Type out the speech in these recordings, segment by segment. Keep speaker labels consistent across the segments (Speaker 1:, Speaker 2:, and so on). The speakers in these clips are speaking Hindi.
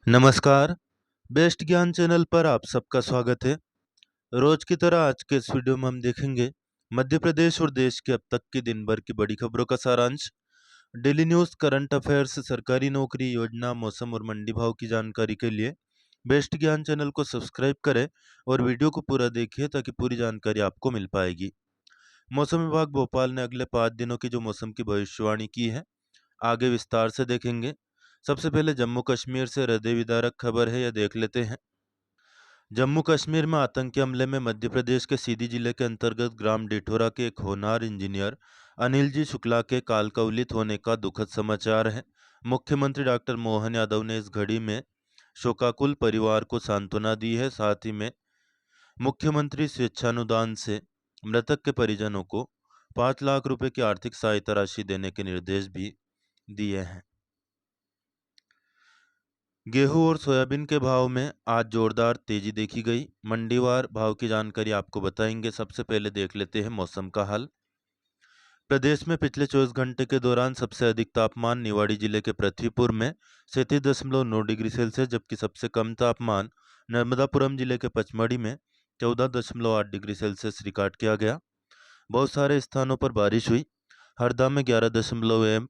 Speaker 1: नमस्कार, बेस्ट ज्ञान चैनल पर आप सबका स्वागत है। रोज की तरह आज के इस वीडियो में हम देखेंगे मध्य प्रदेश और देश के अब तक की दिन भर की बड़ी खबरों का सारांश, डेली न्यूज, करंट अफेयर्स, सरकारी नौकरी, योजना, मौसम और मंडी भाव की जानकारी के लिए बेस्ट ज्ञान चैनल को सब्सक्राइब करें और वीडियो को पूरा देखिए ताकि पूरी जानकारी आपको मिल पाएगी। मौसम विभाग भोपाल ने अगले 5 दिनों की जो मौसम की भविष्यवाणी की है, आगे विस्तार से देखेंगे। सबसे पहले जम्मू कश्मीर से हृदय विदारक खबर है, यह देख लेते हैं। जम्मू कश्मीर में आतंकी हमले में मध्य प्रदेश के सीधी जिले के अंतर्गत ग्राम डिठोरा के एक होनहार इंजीनियर अनिल जी शुक्ला के कालकवलित होने का दुखद समाचार है। मुख्यमंत्री डॉक्टर मोहन यादव ने इस घड़ी में शोकाकुल परिवार को सांत्वना दी है। साथ ही में मुख्यमंत्री स्वेच्छानुदान से मृतक के परिजनों को 5 लाख रुपए की आर्थिक सहायता राशि देने के निर्देश भी दिए हैं। गेहूं और सोयाबीन के भाव में आज जोरदार तेजी देखी गई। मंडीवार भाव की जानकारी आपको बताएंगे। सबसे पहले देख लेते हैं मौसम का हाल। प्रदेश में पिछले 24 घंटे के दौरान सबसे अधिक तापमान निवाड़ी जिले के पृथ्वीपुर में 37.9 डिग्री सेल्सियस, जबकि सबसे कम तापमान नर्मदापुरम जिले के पचमढ़ी में 14.8 डिग्री सेल्सियस रिकॉर्ड किया गया। बहुत सारे स्थानों पर बारिश हुई। हरदा में 11.1,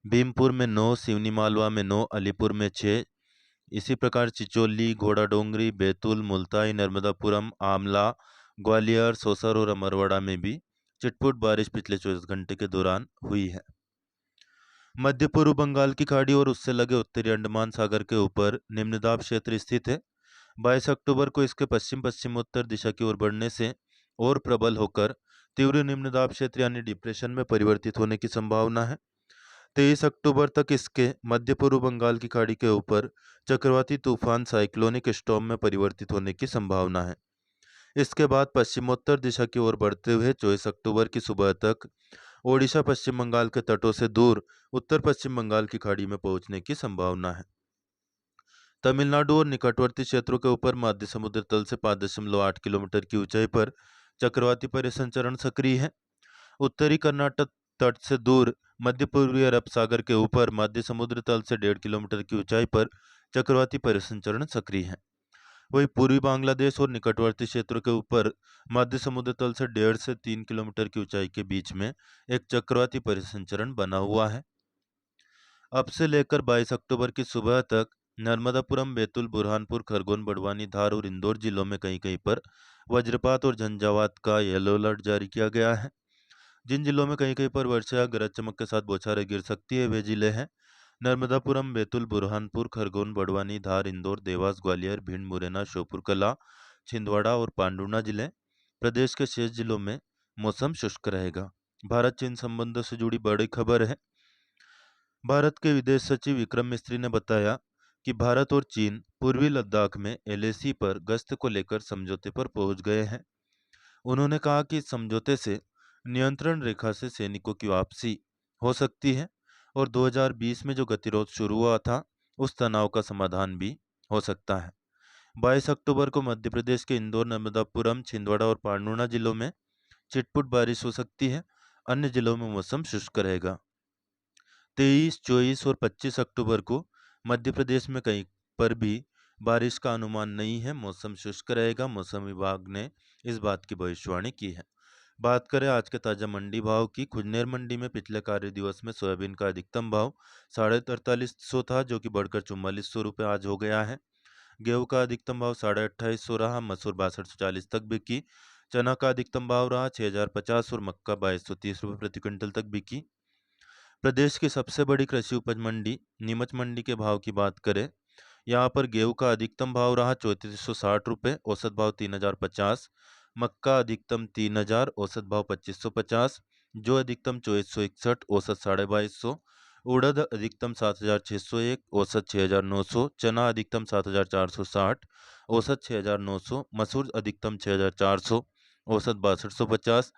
Speaker 1: भीमपुर में 9, सिवनी मालवा में 9, अलीपुर में 6, इसी प्रकार चिचोली, घोड़ा डोंगरी, बैतूल, मुल्ताई, नर्मदापुरम, आमला, ग्वालियर, सौसर और अमरवाड़ा में भी चिटपुट बारिश पिछले 24 घंटे के दौरान हुई है। मध्य पूर्व बंगाल की खाड़ी और उससे लगे उत्तरी अंडमान सागर के ऊपर निम्न दाब क्षेत्र स्थित है। 22 अक्टूबर को इसके पश्चिम पश्चिम उत्तर दिशा की ओर बढ़ने से और प्रबल होकर तीव्र निम्न दाब क्षेत्र यानी डिप्रेशन में परिवर्तित होने की संभावना है। 23 अक्टूबर तक इसके मध्य पूर्व बंगाल की खाड़ी के ऊपर चक्रवाती तूफान साइक्लोनिक स्टॉर्म में परिवर्तित होने की संभावना है। इसके बाद पश्चिमोत्तर दिशा की ओर बढ़ते हुए 24 अक्टूबर की सुबह तक ओडिशा पश्चिम बंगाल के तटों से दूर उत्तर पश्चिम बंगाल की खाड़ी में पहुंचने की संभावना है। तमिलनाडु और निकटवर्ती क्षेत्रों के ऊपर मध्य समुद्र तल से 5.8 किलोमीटर की ऊंचाई पर चक्रवाती परिसंचरण सक्रिय है। उत्तरी कर्नाटक तट से दूर मध्य पूर्वी अरब सागर के ऊपर मध्य समुद्र तल से 1.5 किलोमीटर की ऊंचाई पर चक्रवाती परिसंचरण सक्रिय है। वही पूर्वी बांग्लादेश और निकटवर्ती क्षेत्रों के ऊपर मध्य समुद्र तल से 1.5 से 3 किलोमीटर की ऊंचाई के बीच में एक चक्रवाती परिसंचरण बना हुआ है। अब से लेकर 22 अक्टूबर की सुबह तक नर्मदापुरम, बैतूल, बुरहानपुर, खरगोन, बड़वानी, धार और इंदौर जिलों में कहीं कहीं पर वज्रपात और झंझावात का येलो अलर्ट जारी किया गया है। जिन जिलों में कहीं कहीं पर वर्षा या गरज चमक के साथ बौछारें गिर सकती है वे जिले हैं नर्मदापुरम, बैतूल, बुरहानपुर, खरगोन, बड़वानी, धार, इंदौर, देवास, ग्वालियर, भिंड, मुरैना, श्योपुर कला, छिंदवाड़ा और पांडुना जिले। प्रदेश के शेष जिलों में मौसम शुष्क रहेगा। भारत चीन संबंधों से जुड़ी बड़ी खबर है। भारत के विदेश सचिव विक्रम मिस्री ने बताया कि भारत और चीन पूर्वी लद्दाख में एलएसी पर गश्त को लेकर समझौते पर पहुंच गए हैं। उन्होंने कहा कि इस समझौते से नियंत्रण रेखा से सैनिकों की वापसी हो सकती है और 2020 में जो गतिरोध शुरू हुआ था उस तनाव का समाधान भी हो सकता है। 22 अक्टूबर को मध्य प्रदेश के इंदौर, नर्मदापुरम, छिंदवाड़ा और पांडुना जिलों में छिटपुट बारिश हो सकती है। अन्य जिलों में मौसम शुष्क रहेगा। 23, 24 और 25 अक्टूबर को मध्य प्रदेश में कहीं पर भी बारिश का अनुमान नहीं है। मौसम शुष्क रहेगा। मौसम विभाग ने इस बात की भविष्यवाणी की है। बात करें आज के ताजा मंडी भाव की। खुजनेर मंडी में पिछले कार्य दिवस में सोयाबीन का अधिकतम भाव 4350 था, जो कि बढ़कर 4400 रुपये आज हो गया है। गेहूं का अधिकतम भाव 2850 रहा। मसूर 6240 तक बिकी। चना का अधिकतम भाव रहा 6050 और मक्का 2230 रुपये प्रति क्विंटल तक बिकी। प्रदेश की सबसे बड़ी कृषि उपज मंडी नीमच मंडी के भाव की बात करें, यहाँ पर गेहूं का अधिकतम भाव रहा 3460 रुपये, औसत भाव 3050। मक्का अधिकतम 3000, औसत भाव 2550। जो अधिकतम 2461, औसत 2250। उड़द अधिकतम 7601, औसत 6900। चना अधिकतम 7460, औसत 6900। मसूर अधिकतम 6400, औसत 6250।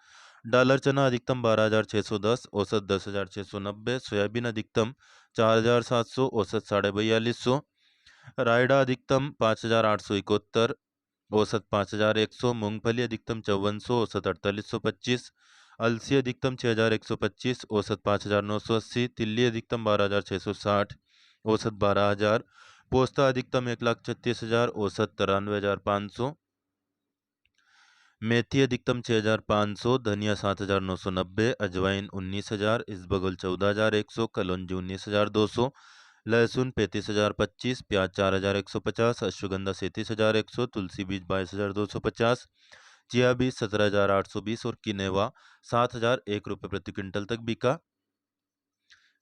Speaker 1: डॉलर चना अधिकतम 12610, औसत 10690। सोयाबीन अधिकतम 4700, औसत 4250। रायडा अधिकतम 5871, औसत 5100। मूंगफली अधिकतम 5400, औसत 4825। अलसी अधिकतम 6125, औसत 5980। तिल्ली अधिकतम 12660, औसत 12000। पोस्ता अधिकतम 1,36,000, औसत 93,500। मेथी अधिकतम 6,500, धनिया 7,990, अजवाइन 19,000, इसबगोल 14,100, कलौंजी 19,200, लहसुन 35,025, प्याज 4,150, अश्वगंधा 37,100, तुलसी बीज 22,250, चिया बीज 17,820 और किनेवा 7,001 रुपये प्रति क्विंटल तक बिका।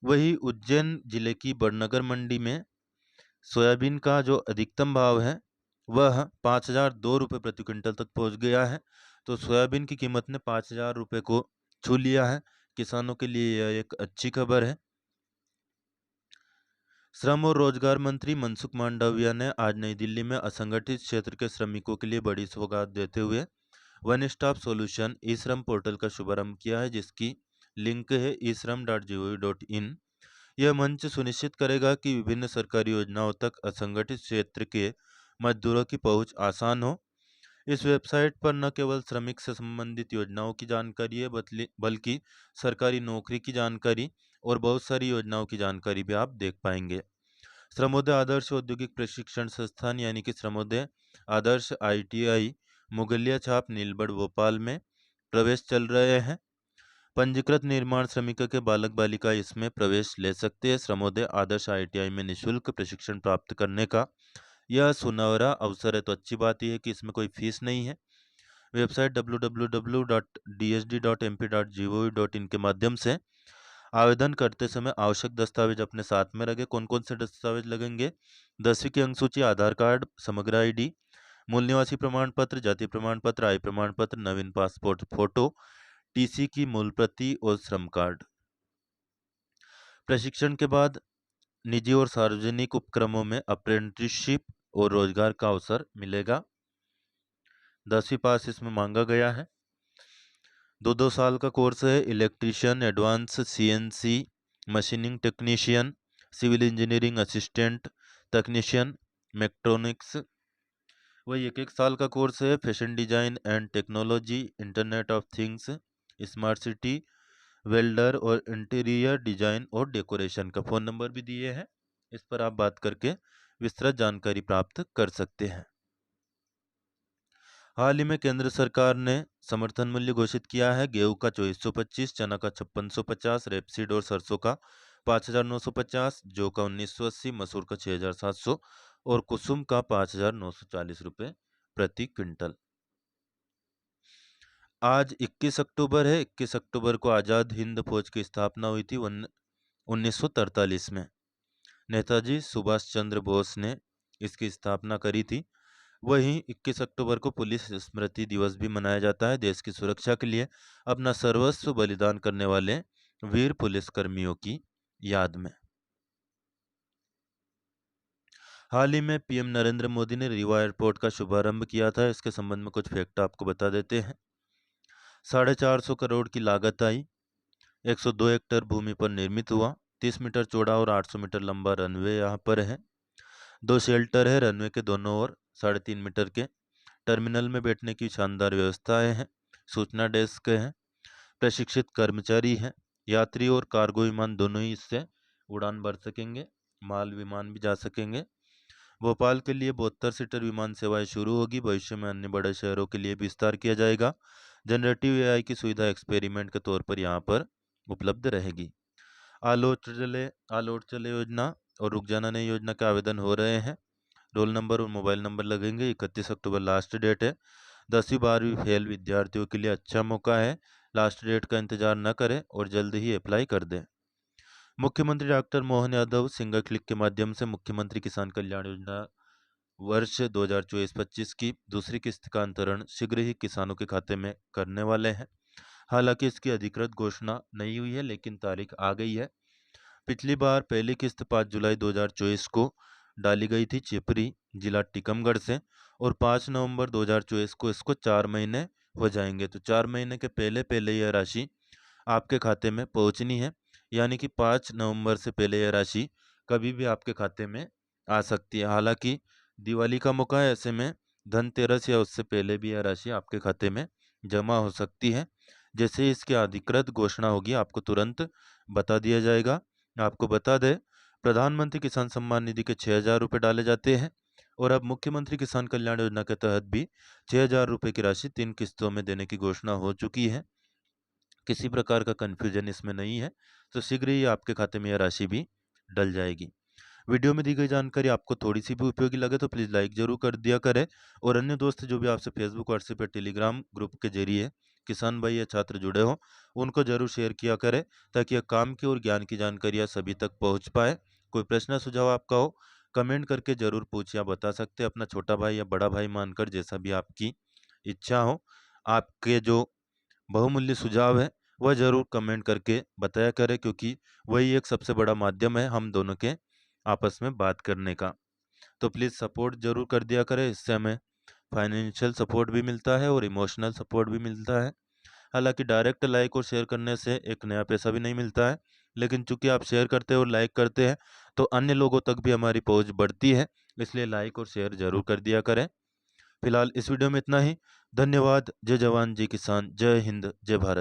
Speaker 1: वही उज्जैन जिले की बड़नगर मंडी में सोयाबीन का जो अधिकतम भाव है वह 5,002 रुपये प्रति क्विंटल तक पहुंच गया है। तो सोयाबीन की कीमत ने 5,000 रुपये को छू लिया है। किसानों के लिए यह एक अच्छी खबर है। श्रम और रोजगार मंत्री मनसुख मांडविया ने आज नई दिल्ली में असंगठित क्षेत्र के श्रमिकों के लिए बड़ी सौगात देते हुए वन स्टॉप सॉल्यूशन ई श्रम पोर्टल का शुभारंभ किया है, जिसकी लिंक है esram.gov.in। यह मंच सुनिश्चित करेगा कि विभिन्न सरकारी योजनाओं तक असंगठित क्षेत्र के मजदूरों की पहुंच आसान हो। इस वेबसाइट पर न केवल श्रमिक से संबंधित योजनाओं की जानकारी है बल्कि सरकारी नौकरी की जानकारी और बहुत सारी योजनाओं की जानकारी भी आप देख पाएंगे। श्रमोदय आदर्श औद्योगिक प्रशिक्षण संस्थान यानी कि श्रमोदय आदर्श ITI मुगलिया छाप नीलबड़ भोपाल में प्रवेश चल रहे हैं। पंजीकृत निर्माण श्रमिकों के बालक बालिका इसमें प्रवेश ले सकते हैं। श्रमोदय आदर्श ITI में निःशुल्क प्रशिक्षण प्राप्त करने का यह सुनहरा अवसर है। तो अच्छी बात यह है कि इसमें कोई फीस नहीं है। वेबसाइट www.dsd.mp.gov.in के माध्यम से आवेदन करते समय आवश्यक दस्तावेज अपने साथ में रखें। कौन कौन से दस्तावेज लगेंगे? 10वीं की अंक सूची, आधार कार्ड, समग्र ID, मूल निवासी प्रमाण पत्र, जाति प्रमाण पत्र, आय प्रमाण पत्र, नवीन पासपोर्ट फोटो, TC की मूल प्रति और श्रम कार्ड। प्रशिक्षण के बाद निजी और सार्वजनिक उपक्रमों में अप्रेंटिसशिप और रोजगार का अवसर मिलेगा। 10वीं पास इसमें मांगा गया है। 2 साल का कोर्स है। Electrician, advance CNC machining technician, civil engineering assistant technician, mechatronics. वही 1 साल का कोर्स है। Fashion design and technology, internet of things, smart city, welder और इंटीरियर डिजाइन और डेकोरेशन का फ़ोन नंबर भी दिए हैं। इस पर आप बात करके विस्तृत जानकारी प्राप्त कर सकते हैं। हाल ही में केंद्र सरकार ने समर्थन मूल्य घोषित किया है। गेहूं का 2425, चना का 5650, रेपसीड और सरसों का 5950, जौ का 1980, मसूर का 6700 और कुसुम का 5940 रुपये प्रति क्विंटल। आज 21 अक्टूबर है। 21 अक्टूबर को आज़ाद हिंद फौज की स्थापना हुई थी 1943 में। नेताजी सुभाष चंद्र बोस ने इसकी स्थापना करी थी। वहीं 21 अक्टूबर को पुलिस स्मृति दिवस भी मनाया जाता है। देश की सुरक्षा के लिए अपना सर्वस्व बलिदान करने वाले वीर पुलिसकर्मियों की याद में। हाल ही में PM नरेंद्र मोदी ने रीवा एयरपोर्ट का शुभारंभ किया था। इसके संबंध में कुछ फैक्ट आपको बता देते हैं। 450 करोड़ की लागत आई। 102 हेक्टेयर भूमि पर निर्मित हुआ। 30 मीटर चौड़ा और 800 मीटर लंबा रनवे यहाँ पर है। 2 शेल्टर है रनवे के दोनों ओर, 3.5 मीटर के। टर्मिनल में बैठने की शानदार व्यवस्थाएं हैं। सूचना डेस्क है। प्रशिक्षित कर्मचारी हैं। यात्री और कार्गो विमान दोनों ही इससे उड़ान भर सकेंगे। माल विमान भी जा सकेंगे। भोपाल के लिए 72 सीटर विमान सेवाएं शुरू होगी। भविष्य में अन्य बड़े शहरों के लिए भी विस्तार किया जाएगा। जनरेटिव AI की सुविधा एक्सपेरिमेंट के तौर पर यहाँ पर उपलब्ध रहेगी। आलोट चले योजना और रुक जाना नहीं योजना के आवेदन हो रहे हैं। रोल नंबर और मोबाइल नंबर लगेंगे। 31 अक्टूबर लास्ट डेट है। 10वीं 12वीं फेल विद्यार्थियों के लिए अच्छा मौका है। लास्ट डेट का इंतजार न करें और जल्द ही अप्लाई कर दें। मुख्यमंत्री doctor Mohan Yadav single click के माध्यम से मुख्यमंत्री किसान कल्याण योजना वर्ष 2024-25 की दूसरी किस्त का अंतरण शीघ्र ही किसानों के खाते में करने वाले हैं। हालांकि इसकी अधिकृत घोषणा नहीं हुई है, लेकिन तारीख आ गई है। पिछली बार पहली किस्त 5 जुलाई 2024 को डाली गई थी चिपरी जिला टीकमगढ़ से, और 5 नवंबर 2024 को इसको 4 महीने हो जाएंगे। तो 4 महीने के पहले पहले यह राशि आपके खाते में पहुंचनी है। यानी कि 5 नवंबर से पहले यह राशि कभी भी आपके खाते में आ सकती है। हालांकि दिवाली का मौका है, ऐसे में धनतेरस या उससे पहले भी यह राशि आपके खाते में जमा हो सकती है। जैसे ही इसकी अधिकृत घोषणा होगी आपको तुरंत बता दिया जाएगा। आपको बता दें, प्रधानमंत्री किसान सम्मान निधि के 6,000 रुपये डाले जाते हैं और अब मुख्यमंत्री किसान कल्याण योजना के तहत भी 6,000 रुपये की राशि 3 किस्तों में देने की घोषणा हो चुकी है। किसी प्रकार का कन्फ्यूजन इसमें नहीं है, तो शीघ्र ही आपके खाते में यह राशि भी डल जाएगी। वीडियो में दी गई जानकारी आपको थोड़ी सी भी उपयोगी लगे तो प्लीज़ लाइक जरूर कर दिया करें और अन्य दोस्त जो भी आपसे फेसबुक, व्हाट्सएप या टेलीग्राम ग्रुप के जरिए किसान भाई या छात्र जुड़े हों, उनको जरूर शेयर किया करें ताकि यह काम की और ज्ञान की जानकारियाँ सभी तक पहुँच पाए। कोई प्रश्न सुझाव आपका हो, कमेंट करके जरूर पूछिए, आप बता सकते हैं, अपना छोटा भाई या बड़ा भाई मानकर, जैसा भी आपकी इच्छा हो। आपके जो बहुमूल्य सुझाव है वह जरूर कमेंट करके बताया करें, क्योंकि वही एक सबसे बड़ा माध्यम है हम दोनों के आपस में बात करने का। तो प्लीज़ सपोर्ट जरूर कर दिया करें, इससे हमें फाइनेंशियल सपोर्ट भी मिलता है और इमोशनल सपोर्ट भी मिलता है। हालांकि डायरेक्ट लाइक और शेयर करने से एक नया पैसा भी नहीं मिलता है, लेकिन चूंकि आप शेयर करते हैं और लाइक करते हैं तो अन्य लोगों तक भी हमारी पहुंच बढ़ती है, इसलिए लाइक और शेयर जरूर कर दिया करें। फिलहाल इस वीडियो में इतना ही। धन्यवाद। जय जवान, जय किसान, जय हिंद, जय भारत।